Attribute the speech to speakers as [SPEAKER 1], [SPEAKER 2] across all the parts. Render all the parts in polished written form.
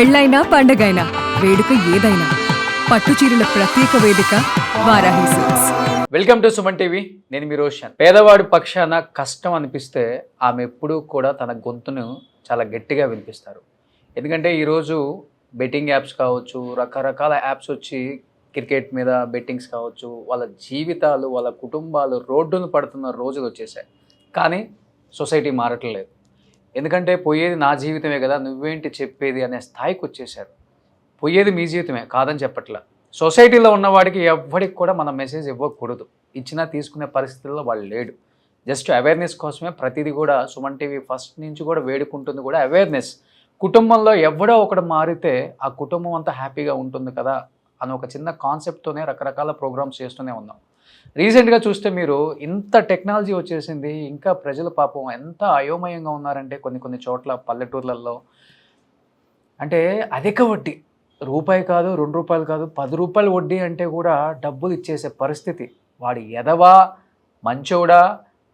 [SPEAKER 1] పెళ్ళైనా పండగైనా వేడుక ఏదైనా పట్టు చీరల ప్రత్యేక వేదిక Varahi silks.
[SPEAKER 2] Welcome to Suman TV. నేను మీ రోషన్. పేదవాడి పక్షాన కష్టం అనిపిస్తే ఆమె ఎప్పుడూ కూడా తన గొంతును చాలా గట్టిగా వినిపిస్తారు. ఎందుకంటే ఈరోజు బెట్టింగ్ యాప్స్ కావచ్చు, రకరకాల యాప్స్ వచ్చి క్రికెట్ మీద బెట్టింగ్స్ కావచ్చు, వాళ్ళ జీవితాలు, వాళ్ళ కుటుంబాలు రోడ్డును పడుతున్న రోజులు వచ్చేసాయి. కానీ సొసైటీ మారట్లేదు. ఎందుకంటే పోయేది నా జీవితమే కదా, నువ్వేంటి చెప్పేది అనే స్థాయికి వచ్చేసారు. పోయేది మీ జీవితమే కాదని చెప్పట్లా. సొసైటీలో ఉన్నవాడికి ఎవ్వడికి కూడా మనం మెసేజ్ ఇవ్వకూడదు. ఇచ్చినా తీసుకునే పరిస్థితుల్లో వాళ్ళు లేడు. జస్ట్ అవేర్నెస్ కోసమే ప్రతిదీ కూడా సుమన్ టీవీ ఫస్ట్ నుంచి కూడా వేడుకుంటుంది కూడా అవేర్నెస్. కుటుంబంలో ఎవడో ఒకడు మారితే ఆ కుటుంబం అంతా హ్యాపీగా ఉంటుంది కదా అని ఒక చిన్న కాన్సెప్ట్తోనే రకరకాల ప్రోగ్రామ్స్ చేస్తూనే ఉన్నాం. రీసెంట్గా చూస్తే మీరు ఇంత టెక్నాలజీ వచ్చేసింది, ఇంకా ప్రజల పాపం ఎంత అయోమయంగా ఉన్నారంటే కొన్ని చోట్ల పల్లెటూర్లలో అంటే అధిక వడ్డీ, రూపాయి కాదు, ₹2 కాదు, ₹10 వడ్డీ అంటే కూడా డబ్బులు ఇచ్చేసే పరిస్థితి. వాడి ఎదవా మంచోడా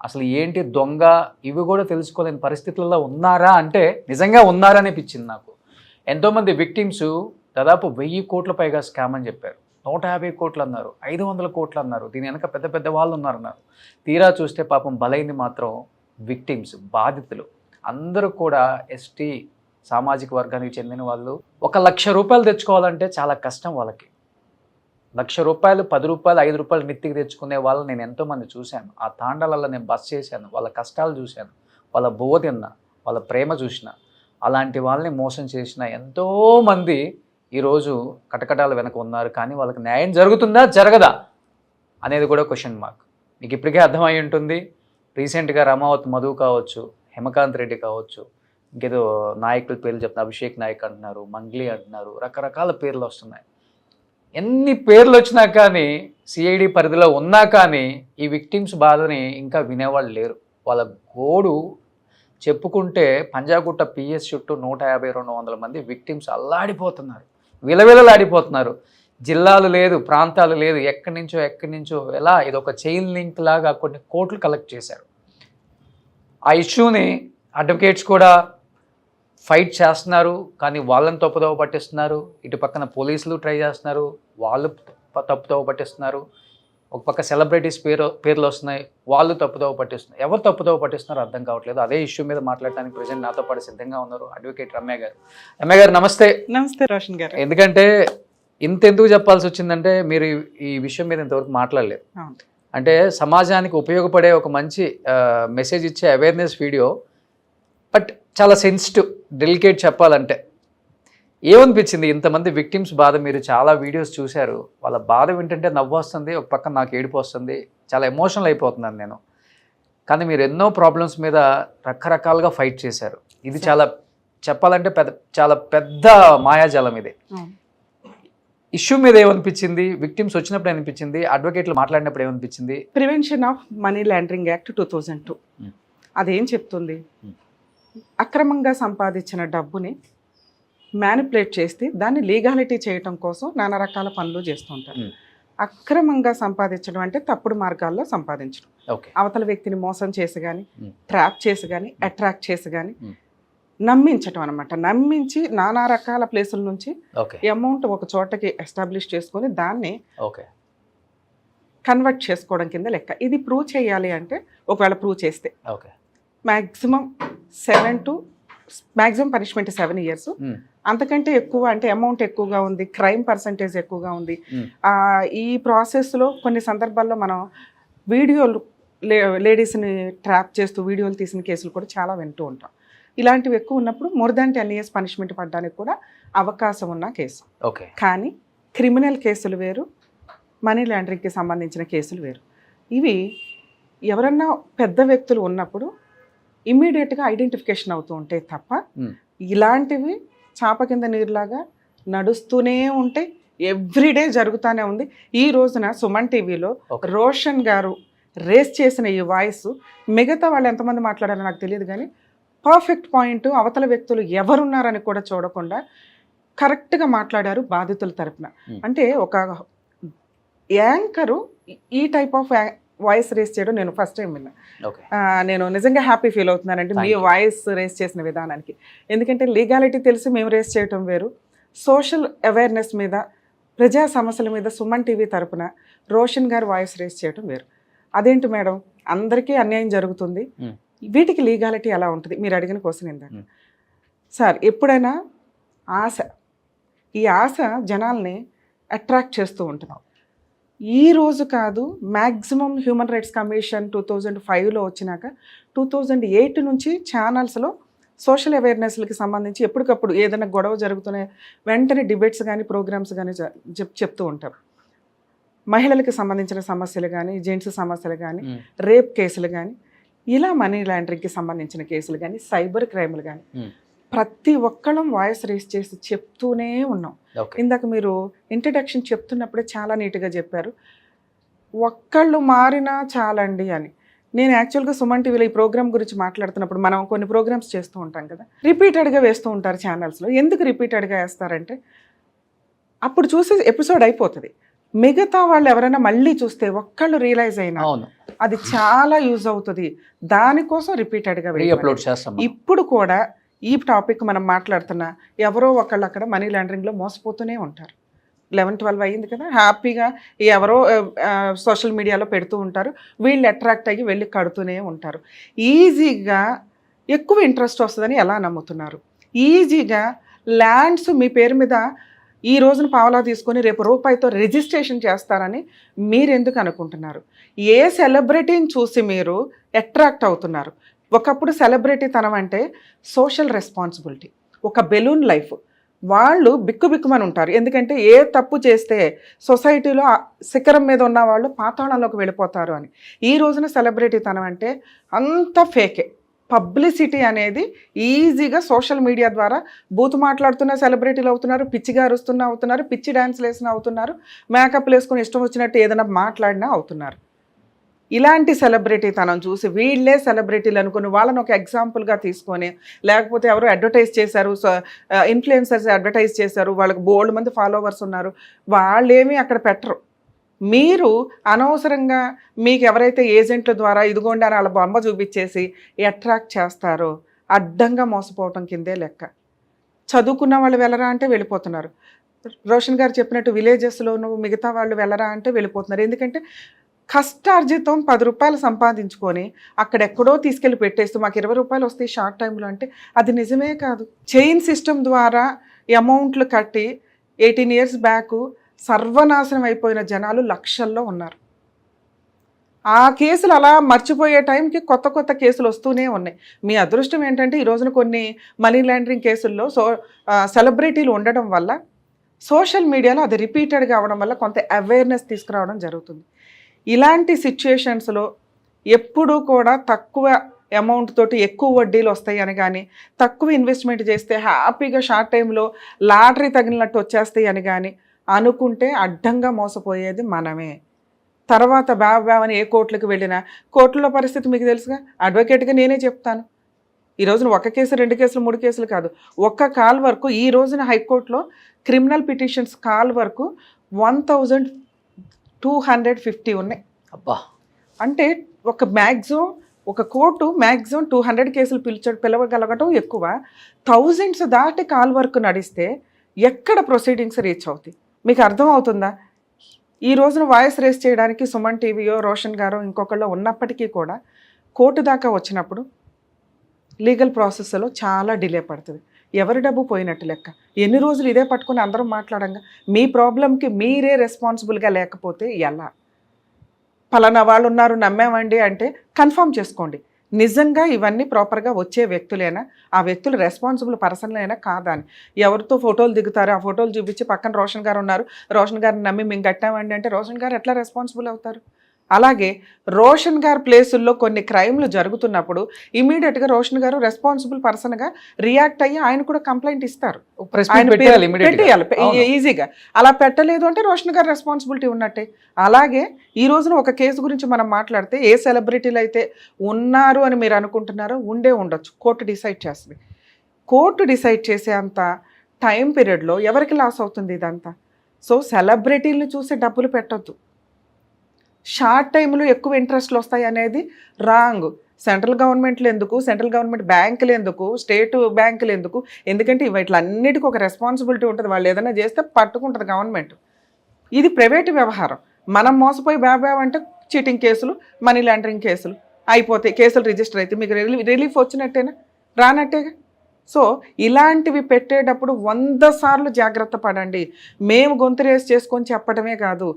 [SPEAKER 2] అసలు ఏంటి దొంగ ఇవి కూడా తెలుసుకోలేని పరిస్థితుల్లో ఉన్నారా అంటే నిజంగా ఉన్నారా అనిపించింది నాకు. ఎంతోమంది విక్టిమ్స్ దాదాపు 1000 కోట్ల పైగా స్కామ్ అని చెప్పారు, 150 కోట్లు అన్నారు, 500 కోట్లు అన్నారు, దీని వెనక పెద్ద పెద్ద వాళ్ళు ఉన్నారన్నారు. తీరా చూస్తే పాపం బలైంది మాత్రం విక్టిమ్స్, బాధితులు అందరూ కూడా ఎస్టీ సామాజిక వర్గానికి చెందిన వాళ్ళు. ₹1,00,000 తెచ్చుకోవాలంటే చాలా కష్టం వాళ్ళకి. ₹1,00,000, ₹10, ₹5 నెత్తికి తెచ్చుకునే వాళ్ళని నేను ఎంతోమంది చూశాను. ఆ తాండాలలో నేను బస్ చేశాను, వాళ్ళ కష్టాలు చూశాను, వాళ్ళ బువ్వ తిన్నా, వాళ్ళ ప్రేమ చూసిన. అలాంటి వాళ్ళని మోసం చేసిన ఎంతోమంది ఈరోజు కటకటాల వెనక ఉన్నారు. కానీ వాళ్ళకి న్యాయం జరుగుతుందా జరగదా అనేది కూడా క్వశ్చన్ మార్క్. మీకు ఇప్పటికే అర్థమై ఉంటుంది. రీసెంట్గా రమావత్ మధు కావచ్చు, హేమకాంత్ రెడ్డి కావచ్చు, ఇంకేదో నాయకుల పేర్లు చెప్తున్నారు, అభిషేక్ నాయక్ అంటున్నారు, మంగ్లీ అంటున్నారు, రకరకాల పేర్లు వస్తున్నాయి. ఎన్ని పేర్లు వచ్చినా కానీ సిఐడి పరిధిలో ఉన్నా కానీ ఈ విక్టిమ్స్ బాధని ఇంకా వినేవాళ్ళు లేరు. వాళ్ళ గోడు చెప్పుకుంటే పంజాగుట్ట పిఎస్ చుట్టూ 150-200 మంది విక్టిమ్స్ అల్లాడిపోతున్నారు, విలవిలలాడిపోతున్నారు. జిల్లాలు లేదు, ప్రాంతాలు లేదు, ఎక్కడి నుంచో ఎలా ఇదొక చైన్ లింక్ లాగా కొన్ని కోట్లు కలెక్ట్ చేశారు. ఆ ఇష్యూని అడ్వకేట్స్ కూడా ఫైట్ చేస్తున్నారు, కానీ వాళ్ళని తప్పుదోవ పట్టిస్తున్నారు. ఇటు పక్కన పోలీసులు ట్రై చేస్తున్నారు, వాళ్ళు తప్పుదోవ పట్టిస్తున్నారు. ఒక పక్క సెలబ్రిటీస్ పేర్లు వస్తున్నాయి, వాళ్ళు తప్పుదోవ పట్టిస్తున్నారు. ఎవరు తప్పుదోవ పట్టిస్తున్నారో అర్థం కావట్లేదు. అదే ఇష్యూ మీద మాట్లాడడానికి ప్రజెంట్ నాతో పాటు సిద్ధంగా ఉన్నారు అడ్వకేట్ రమ్య గారు. రమ్య గారు నమస్తే.
[SPEAKER 3] నమస్తే రోషన్ గారు.
[SPEAKER 2] ఎందుకంటే ఇంతెందుకు చెప్పాల్సి వచ్చిందంటే మీరు ఈ విషయం మీద ఇంతవరకు మాట్లాడలేదు. అంటే సమాజానికి ఉపయోగపడే ఒక మంచి మెసేజ్ ఇచ్చే అవేర్నెస్ వీడియో, బట్ చాలా సెన్సిటివ్, డెలికేట్ చెప్పాలంటే. ఏమనిపించింది ఇంతమంది విక్టిమ్స్ బాధ? మీరు చాలా వీడియోస్ చూశారు, వాళ్ళ బాధ వింటుంటే నవ్వు వస్తుంది, ఒక పక్కన నాకు ఏడుపు వస్తుంది, చాలా ఎమోషనల్ అయిపోతున్నాను నేను. కానీ మీరు ఎన్నో ప్రాబ్లమ్స్ మీద రకరకాలుగా ఫైట్ చేశారు. ఇది చాలా చెప్పాలంటే చాలా పెద్ద మాయాజాలం ఇది. ఇష్యూ మీద ఏమనిపించింది? విక్టిమ్స్ వచ్చినప్పుడు ఏమనిపించింది? అడ్వకేట్లు మాట్లాడినప్పుడు ఏమనిపించింది?
[SPEAKER 3] Prevention of money laundering act 2002 అదేం చెప్తుంది? అక్రమంగా సంపాదించిన డబ్బుని మ్యానిపులేట్ చేస్తే దాన్ని లీగాలిటీ చేయటం కోసం నానా రకాల పనులు చేస్తూ ఉంటారు. అక్రమంగా సంపాదించడం అంటే తప్పుడు మార్గాల్లో సంపాదించడం, అవతల వ్యక్తిని మోసం చేసి కానీ, ట్రాప్ చేసి కానీ, అట్రాక్ట్ చేసి కానీ నమ్మించటం అనమాట. నమ్మించి నానా రకాల ప్లేసుల నుంచి అమౌంట్ ఒక చోటకి ఎస్టాబ్లిష్ చేసుకొని దాన్ని కన్వర్ట్ చేసుకోవడం కింద లెక్క. ఇది ప్రూవ్ చేయాలి అంటే ఒకవేళ ప్రూవ్ చేస్తే మ్యాక్సిమం పనిష్మెంట్ 7 years. అంతకంటే ఎక్కువ అంటే అమౌంట్ ఎక్కువగా ఉంది, క్రైమ్ పర్సంటేజ్ ఎక్కువగా ఉంది. ఈ ప్రాసెస్లో కొన్ని సందర్భాల్లో మనం వీడియోలు లేడీస్ని ట్రాప్ చేస్తూ వీడియోలు తీసిన కేసులు కూడా చాలా వింటూ ఉంటాం. ఇలాంటివి ఎక్కువ ఉన్నప్పుడు more than 10 years పనిష్మెంట్ పడడానికి కూడా అవకాశం ఉన్న కేసు. కానీ క్రిమినల్ కేసులు వేరు, మనీ లాండరింగ్కి సంబంధించిన కేసులు వేరు. ఇవి ఎవరన్నా పెద్ద వ్యక్తులు ఉన్నప్పుడు ఇమ్మీడియట్గా ఐడెంటిఫికేషన్ అవుతూ ఉంటాయి తప్ప ఇలాంటివి చాప కింద నీరులాగా నడుస్తూనే ఉంటాయి. ఎవ్రీడే జరుగుతూనే ఉంది. ఈ రోజున సుమన్ టీవీలో రోషన్ గారు రేస్ చేసిన ఈ వాయిస్ మిగతా వాళ్ళు ఎంతమంది మాట్లాడారో నాకు తెలియదు, కానీ పర్ఫెక్ట్ పాయింట్, అవతల వ్యక్తులు ఎవరున్నారని కూడా చూడకుండా కరెక్ట్గా మాట్లాడారు బాధితుల తరపున. అంటే ఒక యాంకరు ఈ టైప్ ఆఫ్ వాయిస్ రేస్ చేయడం నేను ఫస్ట్ టైం విన్నా.
[SPEAKER 2] ఓకే.
[SPEAKER 3] నేను నిజంగా హ్యాపీ ఫీల్ అవుతున్నానండి మీ వాయిస్ రేస్ చేసిన విధానానికి. ఎందుకంటే లీగాలిటీ తెలిసి మేము రేస్ చేయటం వేరు, సోషల్ అవేర్నెస్ మీద ప్రజా సమస్యల మీద సుమన్ టీవీ తరపున రోషన్ గారు వాయిస్ రేస్ చేయడం వేరు. అదేంటి మేడం, అందరికీ అన్యాయం జరుగుతుంది, వీటికి లీగాలిటీ ఎలా ఉంటుంది? మీరు అడిగిన క్వశ్చన్ ఇందాక. సార్, ఎప్పుడైనా ఆశ, ఈ ఆశ జనాల్ని అట్రాక్ట్ చేస్తూ ఉంటుంది. ఈ రోజు కాదు, మ్యాక్సిమం హ్యూమన్ రైట్స్ కమిషన్ 2005లో వచ్చినాక 2008 నుంచి ఛానల్స్లో సోషల్ అవేర్నెస్లకి సంబంధించి ఎప్పటికప్పుడు ఏదైనా గొడవ జరుగుతున్న వెంటనే డిబేట్స్ కానీ ప్రోగ్రామ్స్ కానీ చెప్తూ ఉంటారు. మహిళలకు సంబంధించిన సమస్యలు కానీ, జెంట్స్ సమస్యలు కానీ, రేప్ కేసులు కానీ, ఇలా మనీ లాండరింగ్కి సంబంధించిన కేసులు కానీ, సైబర్ క్రైమ్లు కానీ, ప్రతి ఒక్కళ్ళం వాయిస్ రేస్ చేసి చెప్తూనే ఉన్నాం. ఇందాక మీరు ఇంట్రడక్షన్ చెప్తున్నప్పుడే చాలా నీట్గా చెప్పారు, ఒక్కళ్ళు మారినా చాలండి అని. నేను యాక్చువల్గా సుమన్ టీవీలో ఈ ప్రోగ్రామ్ గురించి మాట్లాడుతున్నప్పుడు మనం కొన్ని ప్రోగ్రామ్స్ చేస్తూ ఉంటాం కదా, రిపీటెడ్గా వేస్తూ ఉంటారు ఛానల్స్లో. ఎందుకు రిపీటెడ్గా వేస్తారంటే అప్పుడు చూసి ఎపిసోడ్ అయిపోతుంది, మిగతా వాళ్ళు ఎవరైనా మళ్ళీ చూస్తే ఒక్కళ్ళు రియలైజ్ అయినా అది చాలా యూజ్ అవుతుంది, దానికోసం రిపీటెడ్గా
[SPEAKER 2] అప్లోడ్ చేస్తాం.
[SPEAKER 3] ఇప్పుడు కూడా ఈ టాపిక్ మనం మాట్లాడుతున్నా ఎవరో ఒకళ్ళు అక్కడ మనీ లాండరింగ్లో మోసపోతూనే ఉంటారు. 11-12 అయ్యింది కదా, హ్యాపీగా ఎవరో సోషల్ మీడియాలో పెడుతూ ఉంటారు, వీళ్ళు అట్రాక్ట్ అయ్యి వెళ్ళి కడుతూనే ఉంటారు. ఈజీగా ఎక్కువ ఇంట్రెస్ట్ వస్తుందని ఎలా నమ్ముతున్నారు? ఈజీగా ల్యాండ్స్ మీ పేరు మీద ఈ రోజున పావలా తీసుకొని రేపు రూపాయితో రిజిస్ట్రేషన్ చేస్తారని మీరెందుకు అనుకుంటున్నారు? ఏ సెలబ్రిటీని చూసి మీరు అట్రాక్ట్ అవుతున్నారు? ఒకప్పుడు సెలబ్రిటీ తనం అంటే సోషల్ రెస్పాన్సిబిలిటీ, ఒక బెలూన్ లైఫ్. వాళ్ళు బిక్కుబిక్కుమని ఉంటారు, ఎందుకంటే ఏ తప్పు చేస్తే సొసైటీలో శిఖరం మీద ఉన్న వాళ్ళు పాతాళంలోకి వెళ్ళిపోతారు అని. ఈ రోజున సెలబ్రిటీ తనం అంటే అంత ఫేకే. పబ్లిసిటీ అనేది ఈజీగా సోషల్ మీడియా ద్వారా బూతు మాట్లాడుతున్న సెలబ్రిటీలు అవుతున్నారు, పిచ్చిగా అరుస్తున్నా అవుతున్నారు, పిచ్చి డ్యాన్స్లు వేసినా అవుతున్నారు, మేకప్లు వేసుకుని ఇష్టం వచ్చినట్టు ఏదైనా మాట్లాడినా అవుతున్నారు. ఇలాంటి సెలబ్రిటీ తనం చూసి వీళ్ళే సెలబ్రిటీలు అనుకుని వాళ్ళని ఒక ఎగ్జాంపుల్గా తీసుకొని, లేకపోతే ఎవరు అడ్వర్టైజ్ చేశారు, ఇన్ఫ్లుయెన్సర్స్ అడ్వర్టైజ్ చేశారు, వాళ్ళకి బోల్డ్ మంది ఫాలోవర్స్ ఉన్నారు, వాళ్ళేమీ అక్కడ పెట్టరు. మీరు అనవసరంగా మీకు ఎవరైతే ఏజెంట్ల ద్వారా ఇదిగోండి అని వాళ్ళ బొమ్మ చూపించేసి అట్రాక్ట్ చేస్తారో అడ్డంగా మోసపోవటం కిందే లెక్క. చదువుకున్న వాళ్ళు వెళ్ళరా అంటే వెళ్ళిపోతున్నారు. రోషన్ గారు చెప్పినట్టు విలేజెస్లోనూ మిగతా వాళ్ళు వెళ్ళరా అంటే వెళ్ళిపోతున్నారు. ఎందుకంటే కష్టార్జితం 10 రూపాయలు సంపాదించుకొని అక్కడెక్కడో తీసుకెళ్ళి పెట్టేస్తూ మాకు 20 రూపాయలు వస్తాయి షార్ట్ టైంలో అంటే అది నిజమే కాదు. చైన్ సిస్టమ్ ద్వారా అమౌంట్లు కట్టి 18 years బ్యాక్ సర్వనాశనం అయిపోయిన జనాలు లక్షల్లో ఉన్నారు. ఆ కేసులు అలా మర్చిపోయే టైంకి కొత్త కొత్త కేసులు వస్తూనే ఉన్నాయి. మీ అదృష్టం ఏంటంటే ఈ రోజున కొన్ని మనీ లాండరింగ్ కేసుల్లో సెలబ్రిటీలు ఉండడం వల్ల సోషల్ మీడియాలో అది రిపీటెడ్గా అవడం వల్ల కొంత అవేర్నెస్ తీసుకురావడం జరుగుతుంది. ఇలాంటి సిచ్యుయేషన్స్లో ఎప్పుడూ కూడా తక్కువ అమౌంట్ తోటి ఎక్కువ వడ్డీలు వస్తాయి అని కానీ, తక్కువ ఇన్వెస్ట్మెంట్ చేస్తే హ్యాపీగా షార్ట్ టైంలో లాటరీ తగిలినట్టు వచ్చేస్తాయి అని కానీ అనుకుంటే అడ్డంగా మోసపోయేది మనమే. తర్వాత బావని ఏ కోర్టులకు వెళ్ళినా కోర్టులో పరిస్థితి మీకు తెలుసుగా. అడ్వకేట్గా నేనే చెప్తాను, ఈ రోజున 1 కేసు 2 కేసులు 3 కేసులు కాదు, ఒక్క కాల్ వరకు ఈ రోజున హైకోర్టులో క్రిమినల్ పిటిషన్స్ కాల్ వరకు 1250 ఉన్నాయి.
[SPEAKER 2] అబ్బా,
[SPEAKER 3] అంటే ఒక కోర్టు మ్యాక్సిమం 200 కేసులు పిలవగలగటం ఎక్కువ. థౌజండ్స్ దాటి కాల్ వర్క్ నడిస్తే ఎక్కడ ప్రొసీడింగ్స్ రీచ్ అవుతాయి? మీకు అర్థం అవుతుందా? ఈ రోజున వాయిస్ రేస్ చేయడానికి సుమన్ టీవీయో రోషన్ గారో ఇంకొకళ్ళు ఉన్నప్పటికీ కూడా కోర్టు దాకా వచ్చినప్పుడు లీగల్ ప్రాసెస్లో చాలా డిలే పడుతుంది. ఎవరి డబ్బు పోయినట్టు లెక్క. ఎన్ని రోజులు ఇదే పట్టుకుని అందరం మాట్లాడంగా మీ ప్రాబ్లంకి మీరే రెస్పాన్సిబుల్గా లేకపోతే ఎలా? పలానా వాళ్ళు ఉన్నారు నమ్మామండి అంటే కన్ఫర్మ్ చేసుకోండి, నిజంగా ఇవన్నీ ప్రాపర్గా వచ్చే వ్యక్తులేనా, ఆ వ్యక్తులు రెస్పాన్సిబుల్ పర్సన్లైనా కాదా అని. ఎవరితో ఫోటోలు దిగుతారు, ఆ ఫోటోలు చూపించి పక్కన రోషన్ గారు ఉన్నారు, రోషన్ గారిని నమ్మి మేము కట్టామండి అంటే రోషన్ గారు ఎట్లా రెస్పాన్సిబుల్ అవుతారు? అలాగే రోషన్ గారి ప్లేసుల్లో కొన్ని క్రైమ్లు జరుగుతున్నప్పుడు ఇమీడియట్గా రోషన్ గారు రెస్పాన్సిబుల్ పర్సన్గా రియాక్ట్ అయ్యి ఆయన కూడా కంప్లైంట్ ఇస్తారు, పెట్టేయాలి ఈజీగా. అలా పెట్టలేదు అంటే రోషన్ గారు రెస్పాన్సిబిలిటీ ఉన్నట్టే. అలాగే ఈ రోజున ఒక కేసు గురించి మనం మాట్లాడితే ఏ సెలబ్రిటీలు అయితే ఉన్నారు అని మీరు అనుకుంటున్నారో ఉండొచ్చు, కోర్టు డిసైడ్ చేస్తుంది. కోర్టు డిసైడ్ చేసే అంత టైం పీరియడ్లో ఎవరికి లాస్ అవుతుంది ఇదంతా? సో సెలబ్రిటీలను చూసి డబ్బులు పెట్టొద్దు. షార్ట్ టైంలో ఎక్కువ ఇంట్రెస్ట్లు వస్తాయి అనేది రాంగ్. సెంట్రల్ గవర్నమెంట్లు ఎందుకు, సెంట్రల్ గవర్నమెంట్ బ్యాంకులు ఎందుకు, స్టేట్ బ్యాంకులు ఎందుకు? ఎందుకంటే వీటిలన్నిటికీ ఒక రెస్పాన్సిబిలిటీ ఉంటుంది. వాళ్ళు ఏదైనా చేస్తే పట్టుకుంటుంది గవర్నమెంట్. ఇది ప్రైవేటు వ్యవహారం. మనం మోసపోయి అంటే చీటింగ్ కేసులు, మనీ లాండరింగ్ కేసులు అయిపోతాయి, కేసులు రిజిస్టర్ అయితే మీకు రిలీఫ్ వచ్చినట్టేనా? రానట్టేగా. సో ఇలాంటివి పెట్టేటప్పుడు 100 సార్లు జాగ్రత్త పడండి. మేము గొంతు రేస్ చేసుకొని చెప్పడమే కాదు,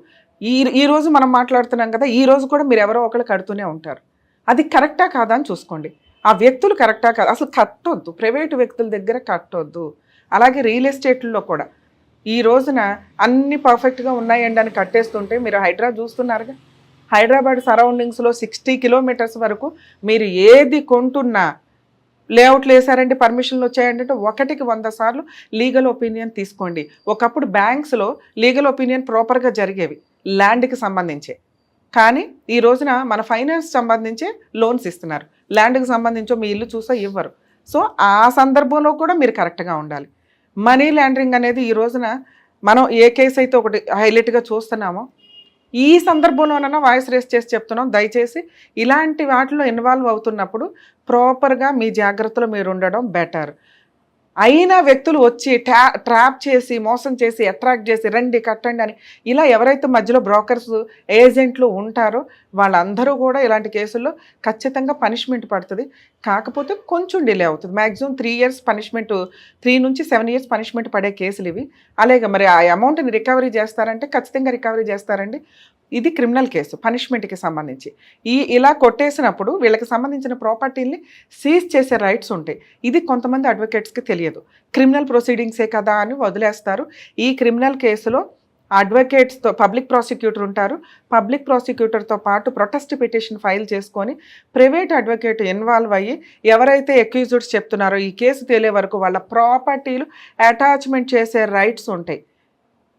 [SPEAKER 3] ఈ రోజు మనం మాట్లాడుతున్నాం కదా, ఈ రోజు కూడా మీరు ఎవరో ఒకరు కడుతూనే ఉంటారు. అది కరెక్టా కాదా అని చూసుకోండి. ఆ వ్యక్తులు కరెక్టా కాదా, అసలు కట్టొద్దు, ప్రైవేటు వ్యక్తుల దగ్గర కట్టొద్దు. అలాగే రియల్ ఎస్టేట్లో కూడా ఈ రోజున అన్ని పర్ఫెక్ట్గా ఉన్నాయండి అని కట్టేస్తుంటే మీరు హైదరాబాద్ చూస్తున్నారుగా, హైదరాబాద్ సరౌండింగ్స్లో 60 కిలోమీటర్స్ వరకు మీరు ఏది కొంటున్నా లేఅవుట్లు వేసారంటే పర్మిషన్లు వచ్చాయంటే 1కి 100 సార్లు లీగల్ ఒపీనియన్ తీసుకోండి. ఒకప్పుడు బ్యాంక్స్లో లీగల్ ఒపీనియన్ ప్రాపర్గా జరిగేవి ల్యాండ్కి సంబంధించే, కానీ ఈ రోజున మన ఫైనాన్స్ సంబంధించే లోన్స్ ఇస్తున్నారు, ల్యాండ్కి సంబంధించో మీ ఇల్లు చూసా ఇవ్వరు. సో ఆ సందర్భంలో కూడా మీరు కరెక్ట్గా ఉండాలి. మనీ లాండరింగ్ అనేది ఈ రోజున మనం ఏ కేసు అయితే ఒకటి హైలైట్గా చూస్తున్నామో ఈ సందర్భంలోనైనా వాయిస్ రేస్ చేసి చెప్తున్నాం, దయచేసి ఇలాంటి వాటిలో ఇన్వాల్వ్ అవుతున్నప్పుడు ప్రాపర్గా మీ జాగ్రత్తలో మీరు ఉండడం బెటర్. అయినా వ్యక్తులు వచ్చి ట్రాప్ చేసి మోసం చేసి అట్రాక్ట్ చేసి రండి కట్టండి అని ఇలా ఎవరైతే మధ్యలో బ్రోకర్స్ ఏజెంట్లు ఉంటారో వాళ్ళందరూ కూడా ఇలాంటి కేసుల్లో ఖచ్చితంగా పనిష్మెంట్ పడుతుంది. కాకపోతే కొంచెం డిలే అవుతుంది. మ్యాక్సిమం 3 years పనిష్మెంట్, 3 నుంచి 7 years పనిష్మెంట్ పడే కేసులు ఇవి. అలాగే మరి ఆ అమౌంట్ని రికవరీ చేస్తారంటే ఖచ్చితంగా రికవరీ చేస్తారండి. ఇది క్రిమినల్ కేసు, పనిష్మెంట్కి సంబంధించి. ఇలా కొట్టేసినప్పుడు వీళ్ళకి సంబంధించిన ప్రాపర్టీని సీజ్ చేసే రైట్స్ ఉంటాయి. ఇది కొంతమంది అడ్వకేట్స్కి తెలియదు. క్రిమినల్ ప్రొసీడింగ్సే కదా అని వదిలేస్తారు. ఈ క్రిమినల్ కేసులో అడ్వకేట్స్తో పబ్లిక్ ప్రాసిక్యూటర్ ఉంటారు. పబ్లిక్ ప్రాసిక్యూటర్తో పాటు ప్రొటెస్ట్ పిటిషన్ ఫైల్ చేసుకొని ప్రైవేట్ అడ్వకేట్ ఇన్వాల్వ్ అయ్యి ఎవరైతే అక్యూజ్డ్స్ చెప్తున్నారో ఈ కేసు తేలే వరకు వాళ్ళ ప్రాపర్టీలు అటాచ్మెంట్ చేసే రైట్స్ ఉంటాయి.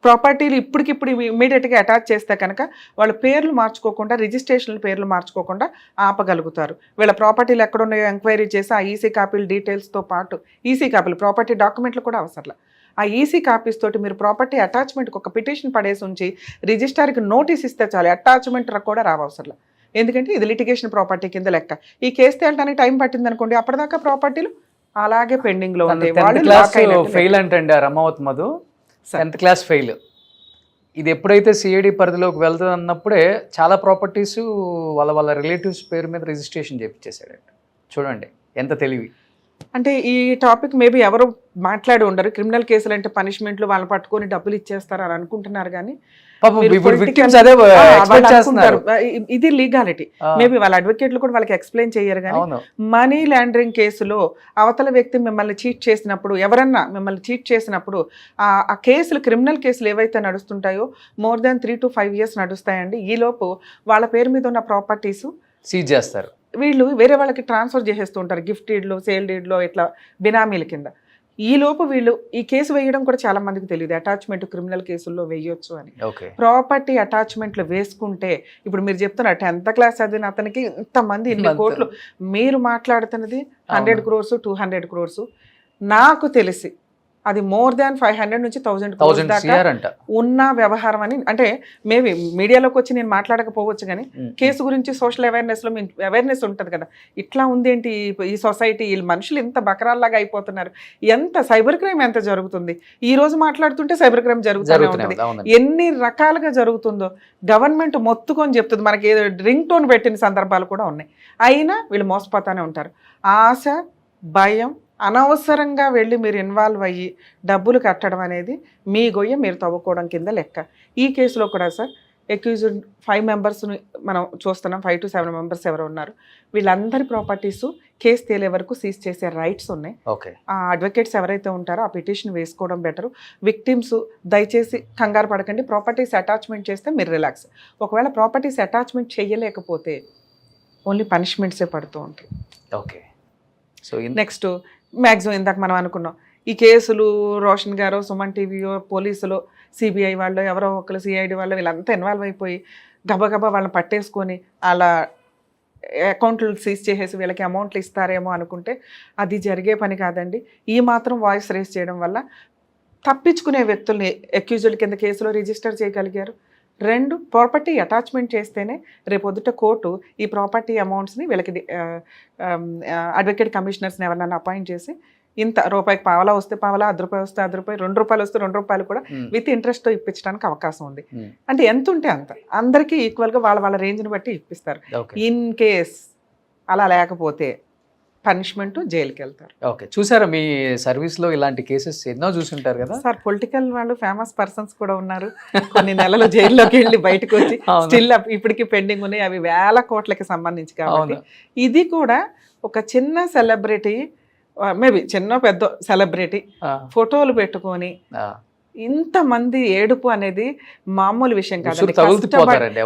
[SPEAKER 3] ప్రాపర్టీలు ఇప్పటికిప్పుడు ఇమీడియట్గా అటాచ్ చేస్తే కనుక వాళ్ళ పేర్లు మార్చుకోకుండా, రిజిస్ట్రేషన్ల పేర్లు మార్చుకోకుండా ఆపగలుగుతారు. వీళ్ళ ప్రాపర్టీలు ఎక్కడున్నాయో ఎంక్వైరీ చేసి ఆ ఈసీ కాపీలు డీటెయిల్స్తో పాటు, ఈసీ కాపీలు ప్రాపర్టీ డాక్యుమెంట్లు కూడా అవసరం, ఆ ఈసీ కాపీస్ తోటి మీరు ప్రాపర్టీ అటాచ్మెంట్కి ఒక పిటిషన్ పడేసి ఉంచి రిజిస్ట్రార్కి నోటీస్ ఇస్తే చాలు, అటాచ్మెంట్ కూడా రావసరం. ఎందుకంటే ఇది లిటిగేషన్ ప్రాపర్టీ కింద లెక్క. ఈ కేసు తేలడానికి టైం పట్టింది అనుకోండి, అప్పటిదాకా ప్రాపర్టీలు అలాగే పెండింగ్లో ఉంటాయి.
[SPEAKER 2] ఫెయిల్ అంటే Ramavath Madhu 10th class fail. ఇది ఎప్పుడైతే సిఐడి పరిధిలోకి వెళ్తుంది అన్నప్పుడే చాలా ప్రాపర్టీస్ వాళ్ళ రిలేటివ్స్ పేరు మీద రిజిస్ట్రేషన్ చేయించేసాడంట. చూడండి ఎంత తెలివి.
[SPEAKER 3] అంటే ఈ టాపిక్ మేబీ ఎవరు మాట్లాడి ఉండరు. క్రిమినల్ కేసులు అంటే పనిష్మెంట్లు వాళ్ళని పట్టుకొని డబ్బులు ఇచ్చేస్తారు అని అనుకుంటున్నారు, కానీ ఇది లీగాలిటీ. మేబీ వాళ్ళ అడ్వకేట్లు కూడా వాళ్ళకి ఎక్స్ప్లెయిన్ చేయరు. కానీ మనీ లాండరింగ్ కేసులో అవతల వ్యక్తి మిమ్మల్ని చీట్ చేసినప్పుడు, ఎవరన్నా మిమ్మల్ని చీట్ చేసినప్పుడు ఆ కేసులు, క్రిమినల్ కేసులు ఏవైతే నడుస్తుంటాయో more than 3 to 5 years నడుస్తాయండి. ఈలోపు వాళ్ళ పేరు మీద ఉన్న ప్రాపర్టీస్
[SPEAKER 2] సీజ్ చేస్తారు.
[SPEAKER 3] వీళ్ళు వేరే వాళ్ళకి ట్రాన్స్ఫర్ చేసేస్తూ ఉంటారు, గిఫ్ట్ డీడ్లో, సేల్ డీడ్లో, ఇట్లా బినామీల కింద. ఈలోపు వీళ్ళు ఈ కేసు వేయడం కూడా చాలా మందికి తెలియదు, అటాచ్మెంట్ క్రిమినల్ కేసుల్లో వేయొచ్చు అని. ప్రాపర్టీ అటాచ్మెంట్లు వేసుకుంటే ఇప్పుడు మీరు చెప్తున్నారు 10th క్లాస్ చదివిన అతనికి ఇంతమంది ఇన్ని కోట్లు, మీరు మాట్లాడుతున్నది 100 crores 200 crores. నాకు తెలిసి అది more than 500 నుంచి 1000 crores దాకా ఉన్న వ్యవహారం అని. అంటే మేబీ మీడియాలోకి వచ్చి నేను మాట్లాడకపోవచ్చు, కానీ కేసు గురించి సోషల్ అవేర్నెస్లో అవేర్నెస్ ఉంటుంది కదా, ఇట్లా ఉంది ఏంటి ఈ సొసైటీ, వీళ్ళు మనుషులు ఇంత బకరాల్లాగా అయిపోతున్నారు, ఎంత సైబర్ క్రైమ్ ఎంత జరుగుతుంది. ఈ రోజు మాట్లాడుతుంటే సైబర్ క్రైమ్ జరుగుతూనే ఉంటుంది. ఎన్ని రకాలుగా జరుగుతుందో గవర్నమెంట్ మొత్తుకొని చెప్తుంది. మనకి ఏదో రింగ్ టోన్ పెట్టిన సందర్భాలు కూడా ఉన్నాయి. అయినా వీళ్ళు మోసపోతానే ఉంటారు. ఆశ, భయం, అనవసరంగా వెళ్ళి మీరు ఇన్వాల్వ్ అయ్యి డబ్బులు కట్టడం అనేది మీ గొయ్య మీరు తవ్వుకోవడం కింద లెక్క. ఈ కేసులో కూడా సార్ అక్యూజ్డ్ 5 మెంబర్స్ని మనం చూస్తున్నాం. 5 to 7 మెంబర్స్ ఎవరు ఉన్నారు, వీళ్ళందరి ప్రాపర్టీస్ కేసు తేలే వరకు సీజ్ చేసే రైట్స్ ఉన్నాయి. ఆ అడ్వకేట్స్ ఎవరైతే ఉంటారో ఆ పిటిషన్ వేసుకోవడం బెటరు. విక్టిమ్స్ దయచేసి కంగారు పడకండి, ప్రాపర్టీస్ అటాచ్మెంట్ చేస్తే మీరు రిలాక్స్. ఒకవేళ ప్రాపర్టీస్ అటాచ్మెంట్ చేయలేకపోతే ఓన్లీ పనిష్మెంట్సే పడుతూ ఉంటాయి.
[SPEAKER 2] ఓకే. సో
[SPEAKER 3] నెక్స్ట్ మ్యాక్సిమం ఇందాక మనం అనుకున్నాం ఈ కేసులు రోషన్ గారు, సుమన్ టీవీయో, పోలీసులు, సిబిఐ వాళ్ళు, ఎవరో ఒకరు సిఐడి వాళ్ళు, వీళ్ళంతా ఇన్వాల్వ్ అయిపోయి గబగబా వాళ్ళని పట్టేసుకొని అలా అకౌంట్లు సీజ్ చేసేసి వీళ్ళకి అమౌంట్లు ఇస్తారేమో అనుకుంటే అది జరిగే పని కాదండి. ఈ మాత్రం వాయిస్ రేస్ చేయడం వల్ల తప్పించుకునే వ్యక్తుల్ని అక్యూజ్డ్ కింద కేసులో రిజిస్టర్ చేయగలిగారు. 2 ప్రాపర్టీ అటాచ్మెంట్ చేస్తేనే రేపొద్దుట కోర్టు ఈ ప్రాపర్టీ అమౌంట్స్ని వీళ్ళకి అడ్వకేట్ కమిషనర్స్ని ఎవరినైనా అపాయింట్ చేసి ఇంత రూపాయికి పావలా వస్తే పావలా, ₹10 వస్తే ₹10, ₹2 వస్తే ₹2 కూడా విత్ ఇంట్రెస్ట్తో ఇప్పించడానికి అవకాశం ఉంది. అంటే ఎంత ఉంటే అంత అందరికీ ఈక్వల్గా వాళ్ళ రేంజ్ని బట్టి ఇప్పిస్తారు. ఇన్ కేస్ అలా లేకపోతే పనిష్మెంట్, జైలుకి వెళ్తారు.
[SPEAKER 2] ఓకే, చూసారా మీ సర్వీస్లో ఇలాంటి కేసెస్ ఎన్నో చూసుంటారు కదా
[SPEAKER 3] సార్? పొలిటికల్ వాళ్ళు ఫేమస్ పర్సన్స్ కూడా ఉన్నారు, కొన్ని నెలలు జైల్లోకి వెళ్ళి బయటకు వచ్చి స్టిల్ ఇప్పటికీ పెండింగ్ ఉన్నాయి, అవి వేల కోట్లకి సంబంధించి. కాబట్టి ఇది కూడా ఒక చిన్న సెలబ్రిటీ, మేబీ చిన్న పెద్ద సెలబ్రిటీ ఫోటోలు పెట్టుకొని ఇంతమంది ఏడుపు అనేది మామూలు విషయం కాదండి.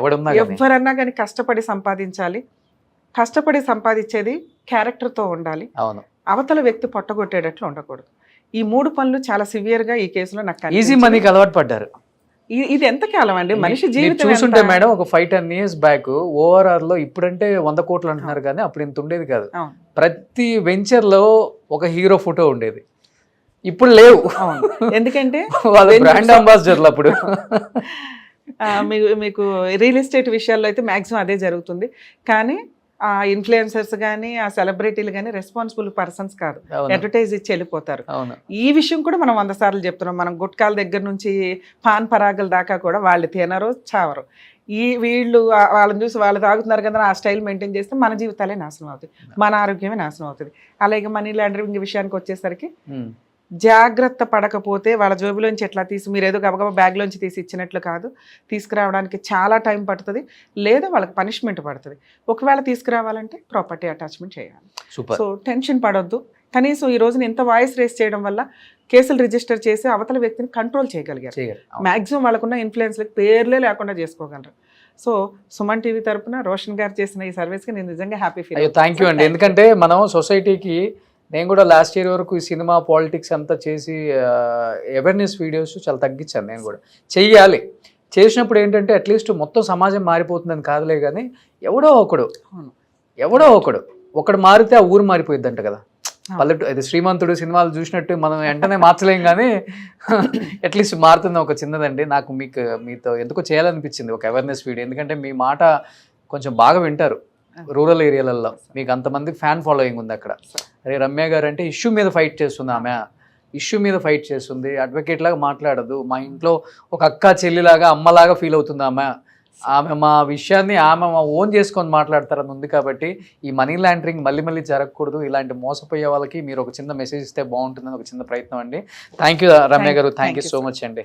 [SPEAKER 3] ఎవరన్నా కానీ కష్టపడి సంపాదించాలి. కష్టపడి సంపాదించేది క్యారెక్టర్తో ఉండాలి. అవతల వ్యక్తి పొట్టగొట్టేటట్లు ఉండకూడదు. ఈ 3 పనులు చాలా సివియర్గా ఈ కేసులో నాకు
[SPEAKER 2] ఈజీ మనీకి అలవాటు పడ్డారు.
[SPEAKER 3] ఇది ఎంత కాలం అండి? మనిషి జీవితం
[SPEAKER 2] చూస్తుంటే మేడం ఒక 5-10 years బ్యాక్ ఓఆర్ఆర్ లో ఇప్పుడంటే 100 కోట్లు అంటున్నారు కానీ అప్పుడు ఇంత ఉండేది కాదు. ప్రతి వెంచర్ లో ఒక హీరో ఫోటో ఉండేది, ఇప్పుడు లేవు.
[SPEAKER 3] ఎందుకంటే
[SPEAKER 2] బ్రాండ్ అంబాసిడర్లు అప్పుడు.
[SPEAKER 3] మీకు రియల్ ఎస్టేట్ విషయాల్లో అయితే మ్యాక్సిమం అదే జరుగుతుంది. కానీ ఆ ఇన్ఫ్లుయెన్సర్స్ కానీ ఆ సెలబ్రిటీలు కానీ రెస్పాన్సిబుల్ పర్సన్స్ కాదు, అడ్వర్టైజ్ ఇచ్చి వెళ్ళిపోతారు. ఈ విషయం కూడా మనం 100 సార్లు చెప్తున్నాం. మనం గుట్కాల దగ్గర నుంచి పాన్ పరాగుల దాకా కూడా వాళ్ళు తినరు, చావరు. వీళ్ళు వాళ్ళని చూసి వాళ్ళు తాగుతున్నారు కదా ఆ స్టైల్ మెయింటైన్ చేస్తే మన జీవితాలే నాశనం అవుతాయి, మన ఆరోగ్యమే నాశనం అవుతుంది. అలాగే మనీ లాండరింగ్ విషయానికి వచ్చేసరికి జాగ్రత్త పడకపోతే వాళ్ళ జోబులోంచి ఎట్లా తీసి మీరు ఏదో గబగబా బ్యాగ్లోంచి తీసి ఇచ్చినట్లు కాదు, తీసుకురావడానికి చాలా టైం పడుతుంది, లేదా వాళ్ళకి పనిష్మెంట్ పడుతుంది. ఒకవేళ తీసుకురావాలంటే ప్రాపర్టీ అటాచ్మెంట్ చేయాలి. సో టెన్షన్ పడొద్దు. కనీసం ఈ రోజున ఇంత వాయిస్ రేస్ చేయడం వల్ల కేసులు రిజిస్టర్ చేసి అవతల వ్యక్తిని కంట్రోల్ చేయగలిగారు. మ్యాక్సిమం వాళ్ళకున్న ఇన్ఫ్లుయెన్స్లకు పేర్లే లేకుండా చేసుకోగలరు. సో సుమన్ టీవీ తరపున రోషన్ గారు చేసిన ఈ సర్వీస్కి నేను నిజంగా హ్యాపీ ఫీల్.
[SPEAKER 2] థ్యాంక్ యూ అండి. ఎందుకంటే మనం సొసైటీకి, నేను కూడా లాస్ట్ ఇయర్ వరకు ఈ సినిమా పాలిటిక్స్ అంతా చేసి అవేర్నెస్ వీడియోస్ చాలా తగ్గించాను. నేను కూడా చెయ్యాలి. చేసినప్పుడు ఏంటంటే అట్లీస్ట్ మొత్తం సమాజం మారిపోతుందని కాదులే కానీ ఎవడో ఒకడు మారితే ఆ ఊరు మారిపోయిద్దంట కదా. పల్లెటూరు అది శ్రీమంతుడు సినిమాలు చూసినట్టు మనం వెంటనే మార్చలేం కానీ అట్లీస్ట్ మారుతుంది ఒక చిన్నదండి. నాకు మీతో ఎందుకో చేయాలనిపించింది ఒక అవేర్నెస్ వీడియో. ఎందుకంటే మీ మాట కొంచెం బాగా వింటారు రూరల్ ఏరియాలలో, మీకు అంతమంది ఫ్యాన్ ఫాలోయింగ్ ఉంది అక్కడ. అరే రమ్య గారు అంటే ఇష్యూ మీద ఫైట్ చేస్తుంది, అడ్వకేట్ లాగా మాట్లాడదు, మా ఇంట్లో ఒక అక్క చెల్లిలాగా అమ్మలాగా ఫీల్ అవుతుంది ఆమె మా విషయాన్ని ఆమె ఓన్ చేసుకొని మాట్లాడతారని ఉంది. కాబట్టి ఈ మనీ లాండరింగ్ మళ్ళీ జరగకూడదు. ఇలాంటి మోసపోయే వాళ్ళకి మీరు ఒక చిన్న మెసేజ్ ఇస్తే బాగుంటుందని ఒక చిన్న ప్రయత్నం అండి. థ్యాంక్ యూ రమ్య గారు, థ్యాంక్ యూ సో మచ్ అండి.